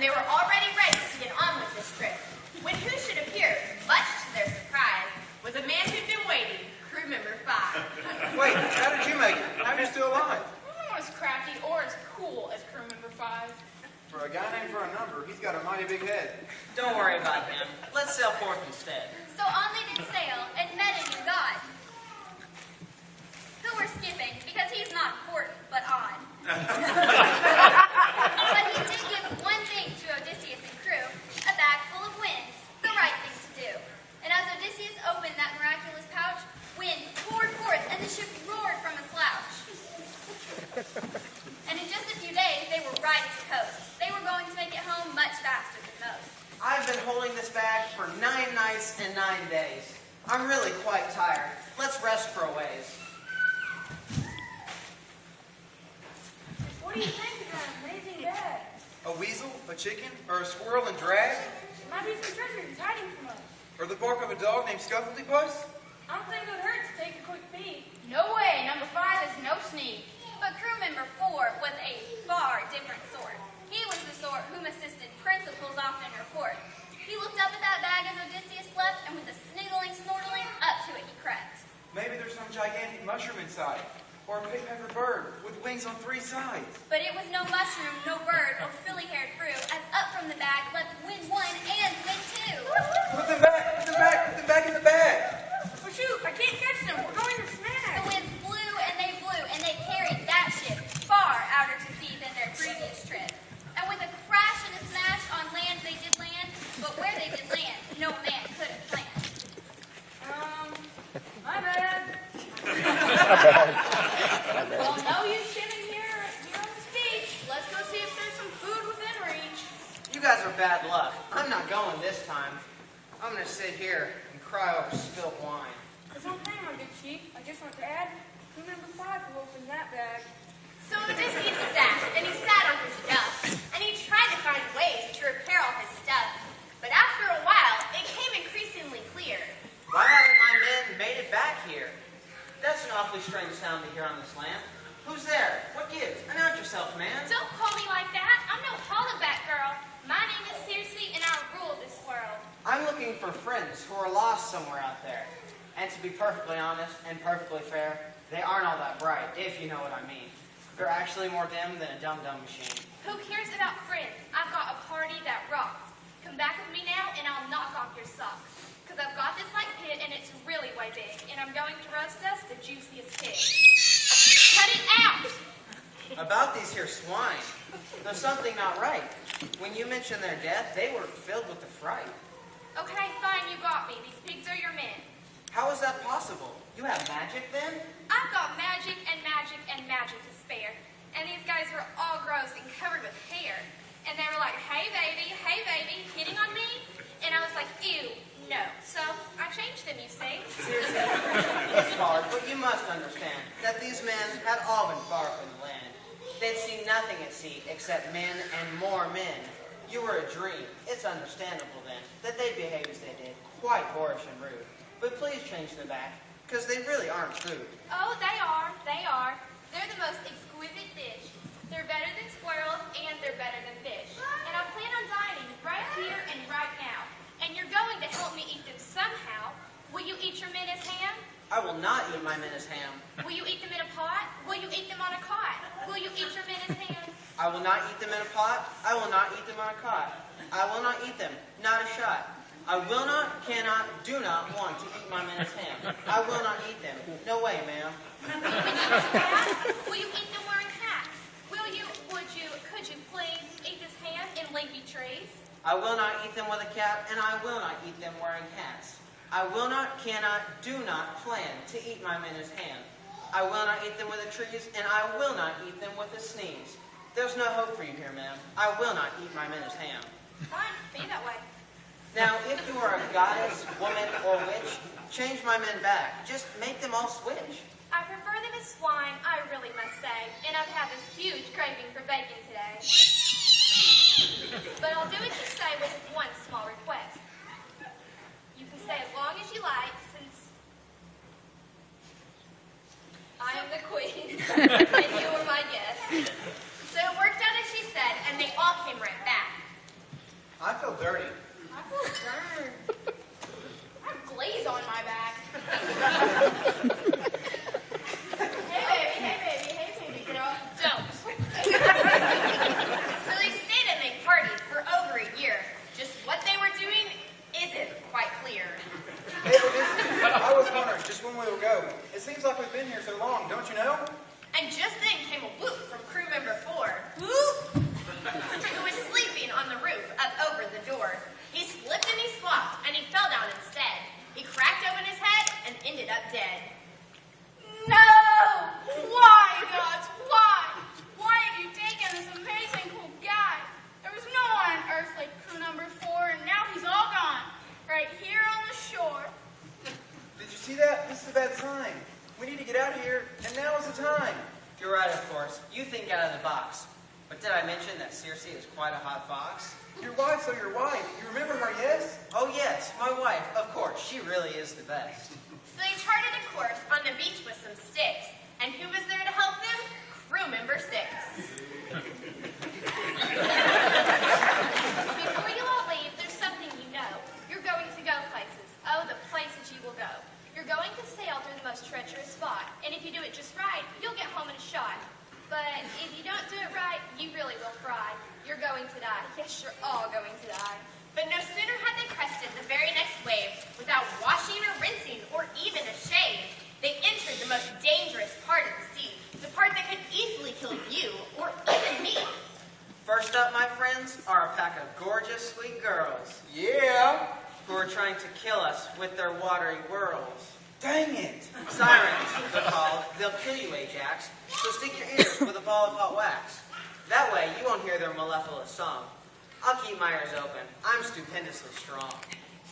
they were already ready to get on with this trip, when who should appear, much to their surprise, was a man who'd been waiting, crew member 5. Wait, how did you make it? How are you still alive? I'm not as crafty or as cool as crew member 5. For a guy named for a number, he's got a mighty big head. Don't worry about him. Let's sail forth instead. So on they did sail, and met a new god, who we're skipping, because he's not important, but odd. But he did give one thing to Odysseus and crew, a bag full of wind, the right thing to do. And as Odysseus opened that miraculous pouch, wind poured forth, and the ship roared from a slouch. And in just a few days, they were right at the coast. They were going to make it home much faster than most. I've been holding this bag for 9 nights and 9 days. I'm really quite tired. Let's rest for a ways. What do you think of that amazing bag? A weasel, a chicken, or a squirrel and drag? It might be some treasure he's hiding from us. Or the bark of a dog named Scufflety Puss? I don't think it would hurt to take a quick peek. No way, number 5 is no sneak. But crew member 4 was a far different sort. He was the sort whom assisted principals often report. He looked up at that bag as Odysseus slept, and with a sniggling, snortling, up to it he crept. Maybe there's some gigantic mushroom inside. Or a pig-pepper bird with wings on 3 sides. But it was no mushroom, no bird, or filly-haired crew, as up from the bag leapt wind 1 and wind 2. Put them back! Put them back! Put them back in the bag! Oh shoot, I can't catch them. We're going to The snag. winds blew, and they carried that ship far outer to sea than their previous trip. And with a crash and a smash on land they did land, but where they did land, no man could have planned. My bad. Well, no use sitting here on this beach. Let's go see if there's some food within reach. You guys are bad luck. I'm not going this time. I'm going to sit here and cry over spilt wine. There's one thing, my good chief. I just want to add, crew member 5 who opened that bag. So Odysseus sat, and he sat on his duff, and he tried to find ways to repair all his stuff. But after a while, it came increasingly clear. Why haven't my men made it back here? That's an awfully strange sound to hear on this land. Who's there? What gives? Announce yourself, man. Don't call me like that. I'm no hollaback girl. My name is SeussOdyssey, and I rule this world. I'm looking for friends who are lost somewhere out there. And to be perfectly honest and perfectly fair, they aren't all that bright, if you know what I mean. They're actually more dim than a dum-dum machine. Who cares about friends? I've got a party that rocks. Come back with me now, and I'll knock off your socks. Because I've got this like pit, and it's really way big. And I'm going to roast us the juiciest pig. Cut it out! About these here swine, there's something not right. When you mentioned their death, they were filled with the fright. Okay, fine, you got me. These pigs are your men. How is that possible? You have magic then? I've got magic and magic and magic to spare. And these guys were all gross and covered with hair. And they were like, hey baby, hitting on me? And I was like, ew, no. So I changed them, you see. Seriously, it's hard, but you must understand that these men had all been far from the land. They'd seen nothing at sea except men and more men. You were a dream. It's understandable then that they behaved as they did, quite boorish and rude. But please change them back, because they really aren't food. Oh, they are. They're the most exquisite dish. They're better than squirrels, and they're better than fish. And I plan on dining right here and right now. And you're going to help me eat them somehow. Will you eat your men as ham? I will not eat my men as ham. Will you eat them in a pot? Will you eat them on a cot? Will you eat your men as ham? I will not eat them in a pot. I will not eat them on a cot. I will not eat them, not a shot. I will not, cannot, do not want to eat my men as ham. I will not eat them. No way, ma'am. Will you eat them wearing hats? Could you please eat this ham in leafy trees? I will not eat them with a cap, and I will not eat them wearing hats. I will not, cannot, do not plan to eat my men as ham. I will not eat them with the trees, and I will not eat them with a sneeze. There's no hope for you here, ma'am. I will not eat my men as ham. Fine, be that way. Now, if you are a goddess, woman, or witch, change my men back. Just make them all switch. I prefer them as swine, I really must say, and I've had this huge craving for bacon today. But I'll do as you say with one small request. You can stay as long as you like, since I am the queen, and you are my guest. So it worked out as she said, and they all came right back. course, you think out of the box. But did I mention that Circe is quite a hot fox? Your wife, so your wife. You remember her, yes? Oh yes, my wife, of course. She really is the best. So they charted a course on the beach with some sticks. And who was there to help them? Crew member 6. Before you all leave, there's something you know. You're going to go places. Oh, the places you will go. You're going to sail through the most treacherous spot. And if you do it just right, you'll get home in a shot. But if you don't do it right, you really will fry. You're going to die. Yes, you're all going to die. But no sooner had they crested the very next wave, without washing or rinsing or even a shave, they entered the most dangerous part of the sea, the part that could easily kill you or even me. First up, my friends, are a pack of gorgeous, sweet girls Yeah. who are trying to kill us with their watery whirls. Dang it. Sirens, they're called. They'll kill you, Ajax. So stick your ears with a ball of hot wax. That way, you won't hear their mellifluous song. I'll keep my ears open. I'm stupendously strong.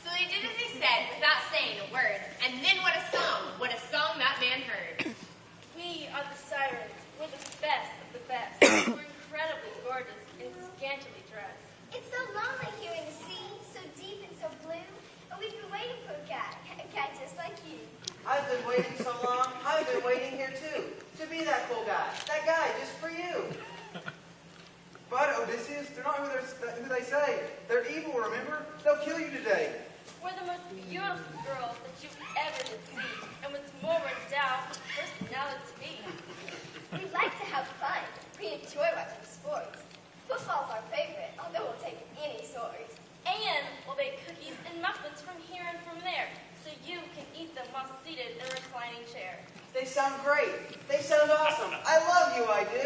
So they did as he said without saying a word. And then what a song that man heard. We are the sirens. We're the best of the best. We're incredibly gorgeous and scantily dressed. It's so lonely here in the sea, so deep and so blue. And we've been waiting for a guy just like you. I've been waiting so long, I've been waiting here too. To be that cool guy. That guy just for you. But, Odysseus, they're not who they say. They're evil, remember? They'll kill you today. We're the most beautiful girls that you ever did see. And what's more, we're endowed with personality. We like to have fun. We enjoy watching sports. Football's our favorite, although we'll take any sort. And we'll bake cookies and muffins from here and from there, so you can eat them while seated in a reclining chair. They sound great. They sound awesome. I love you, I do.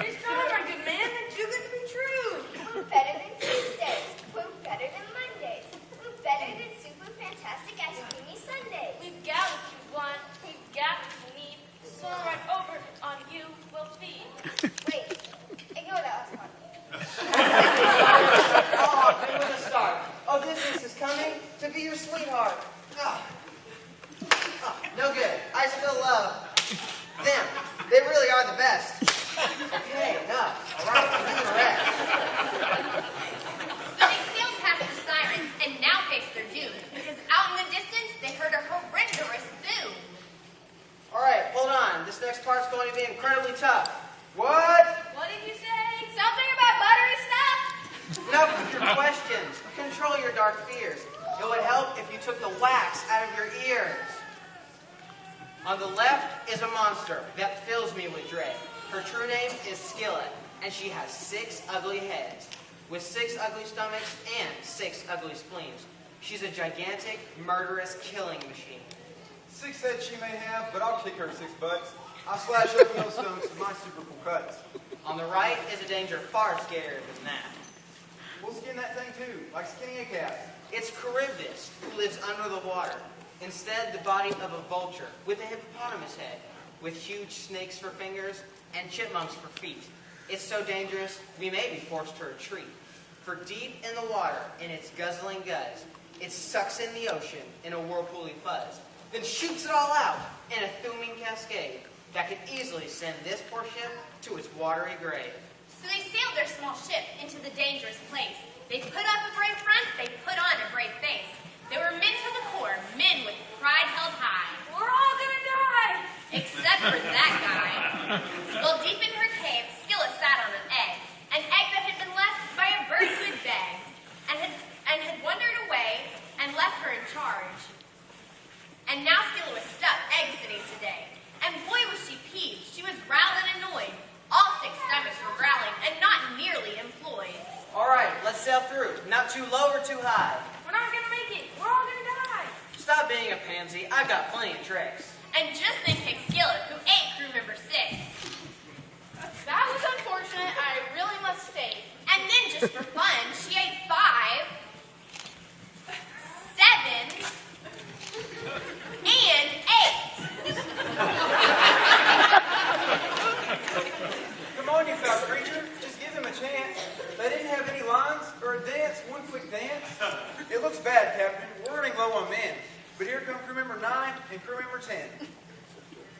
You're strong, our good man. That's too good to be true. We're better than Tuesdays. We're better than Mondays. We're better than super fantastic ice creamy Sundays. We've got what you want. We've got what you need. So right over on you will feed. Wait, ignore that last part. Oh, good with a start. Odysseus is coming to be your sweetheart. Oh. Oh, no good. I still love them. They really are the best. Okay, enough. All right, I'm doing the rest. So they sailed past the sirens and now faced their doom, because out in the distance they heard a horrendous boom. All right, hold on. This next part's going to be incredibly tough. What? What did you say? Something about buttery stuff? Enough with your questions. Control your dark fears. It would help if you took the wax out of your ears. On the left is a monster that fills me with dread. Her true name is Skillet, and she has 6 ugly heads, with 6 ugly stomachs and 6 ugly spleens. She's a gigantic, murderous killing machine. 6 heads she may have, but I'll kick her 6 butts. I'll slash open those stomachs with my super cool cuts. On the right is a danger far scarier than that. We'll skin that thing too, like skinning a cat. It's Charybdis, who lives under the water. Instead, the body of a vulture with a hippopotamus head, with huge snakes for fingers and chipmunks for feet. It's so dangerous, we may be forced to retreat. For deep in the water, in its guzzling guts, it sucks in the ocean in a whirlpooly fuzz, then shoots it all out in a fuming cascade that could easily send this poor ship to its watery grave. So they sailed their small ship into the dangerous place. They put up a brave front, they put on a brave face. They were men to the core, men with pride held high. We're all gonna die. Except for that guy. Well, deep in her cave, Skillet sat on an egg that had been left by a bird who had begged, and had wandered away and left her in charge. And now Skillet was stuck egg-sitting today. And boy was she peeved. She was riled and annoyed. All 6 stomachs were growling and not nearly employed. All right, let's sail through. Not too low or too high. We're not gonna make it. We're all gonna die. Stop being a pansy. I've got plenty of tricks. And just then came Skillet, who ate crew member 6. That was unfortunate. I really must state. And then, just for fun, she ate 5, 7, and 8. Come on, you foul creature. Just give them a chance. They didn't have any lines or a dance, one quick dance. It looks bad, Captain. We're running low on men. But here come crew member 9 and crew member 10.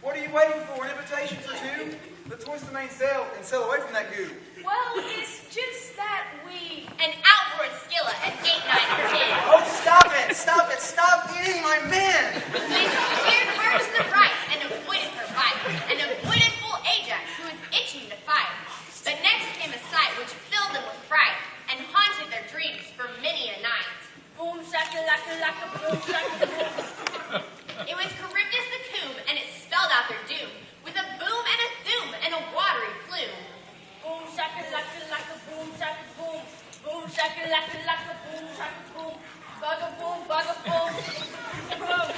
What are you waiting for? An invitation for 2? Let's hoist the mainsail and sail away from that goo. Well, it's just that we... And out roared Skilla and 8, 9, or 10. Oh, stop it! Stop it! Stop beating my men! They steered her to the right and avoided her bite, and avoided full Ajax, who was itching to fight. But next came a sight which filled them with fright, and haunted their dreams for many a night. Boom, shaka-laka-laka, boom, shaka-boom. It was Charybdis the Coom, and it spelled out their doom, with a boom and a thoom and a watery plume. Boom, shaka-laka-laka, boom, shaka-boom. Boom, shaka-laka-laka, boom, shaka-boom. Bug-a-boom, bug-a-boom. Boom.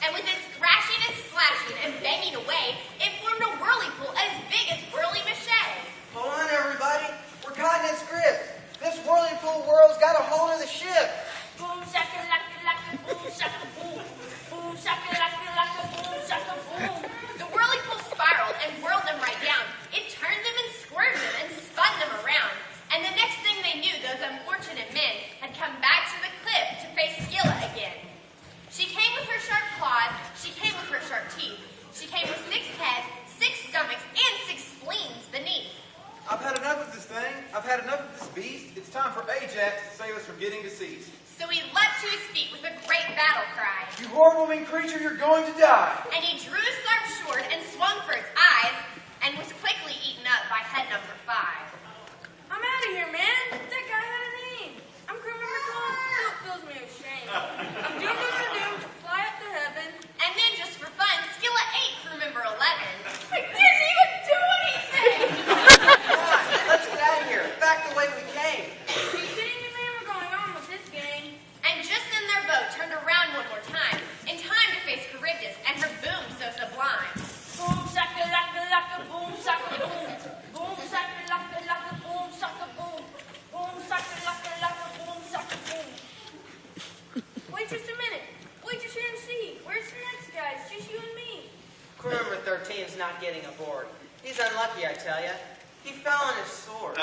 And with its thrashing and splashing and banging away, it formed a whirlpool as big as Whirly Mache. Hold on, everybody. We're caught in its grip. This whirlpool whirl's got a hold of the ship. Boom, shaka-laka-laka, boom, shaka-boom. Boom, shaka-laka-laka, boom, shaka-boom. The whirlpool spiraled and whirled them right down. It turned them and squirmed them and spun them around. And the next thing they knew, those unfortunate men had come back to the cliff to face Skilla again. She came with her sharp claws, she came with her sharp teeth. She came with 6 heads, 6 stomachs, and 6 spleens beneath. I've had enough of this thing. I've had enough of this beast. It's time for Ajax to save us from getting deceased. So he leapt to his feet with a great battle cry. You horrible mean creature, you're going to die. And he drew his sharp sword and swung for its eyes, and was quickly eaten up by head number 5. I'm out of here, man. That guy had a name. I'm crew member 12. Still fills me with shame. I'm doomed to fly up to heaven. And then, just for fun, Skilla ate crew member 11. I didn't even do anything! Come on, let's get out of here. Back the way we came. Are you kidding me, man? We're going on with this game. And just then their boat turned around one more time, in time to face Charybdis and her boom so sublime. Boom, shaka-laka-laka, boom, shaka-boom. Boom, shaka-laka-laka, boom, shaka-boom. Boom, shaka-laka-laka, boom, shaka-boom. Wait just a minute. Wait just here and see. Where's the next guy? It's just you and me. Crew member 13's not getting aboard. He's unlucky, I tell ya. He fell on his sword.